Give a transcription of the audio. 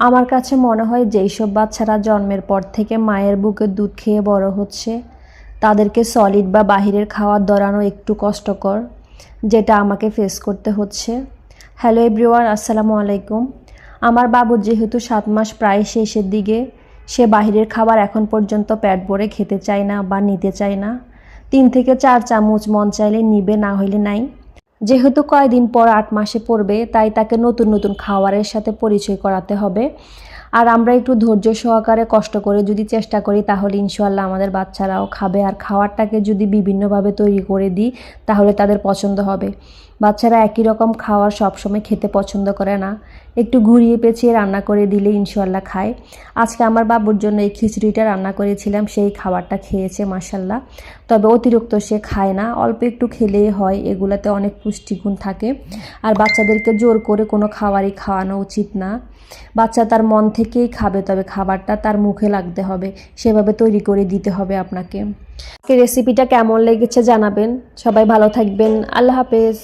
আমার কাছে মনে হয় যেই সব বাচ্চারা জন্মের পর থেকে মায়ের বুকের দুধ খেয়ে বড় হচ্ছে তাদেরকে সলিড বা বাহিরের খাবার দরানো একটু কষ্টকর, যেটা আমাকে ফেস করতে হচ্ছে। হ্যালো এভরিওয়ান, আসসালামু আলাইকুম। আমার বাবুর যেহেতু 7 মাস প্রায় শেষের দিকে, সে বাহিরের খাবার এখন পর্যন্ত পেট ভরে খেতে চায় না বা নিতে চায় না। 3 থেকে 4 চামচ মন চাইলে নিবে, না হইলে নাই। যেহেতু কয়দিন পর 8 মাসে পড়বে, তাই তাকে নতুন নতুন খাবারের সাথে পরিচয় করাতে হবে। আর আমরা একটু ধৈর্য সহকারে কষ্ট করে যদি চেষ্টা করি তাহলে ইনশাআল্লাহ আমাদের বাচ্চারাও খাবে। আর খাবারটাকে যদি বিভিন্নভাবে তৈরি করে দিই তাহলে তাদের পছন্দ হবে। বাচ্চারা একই রকম খাবার সবসময় খেতে পছন্দ করে না, একটু ঘুরিয়ে পেঁচিয়ে রান্না করে দিলে ইনশাআল্লাহ খায়। আজকে আমার বাবুর জন্য এই খিচুড়িটা রান্না করেছিলাম, সেই খাবারটা খেয়েছে মাশাআল্লাহ। তবে অতিরিক্ত সে খায় না, অল্প একটু খেলেই হয়, এগুলাতে অনেক পুষ্টিগুণ থাকে। আর বাচ্চাদেরকে জোর করে কোনো খাবারই খাওয়ানো উচিত না। বাচ্চা তার মন থেকেই খাবে, তবে খাবারটা তার মুখে লাগতে হবে, সেভাবে তৈরি করে দিতে হবে আপনাকে। রেসিপিটা কেমন লেগেছে জানাবেন। সবাই ভালো থাকবেন। আল্লাহ হাফেজ।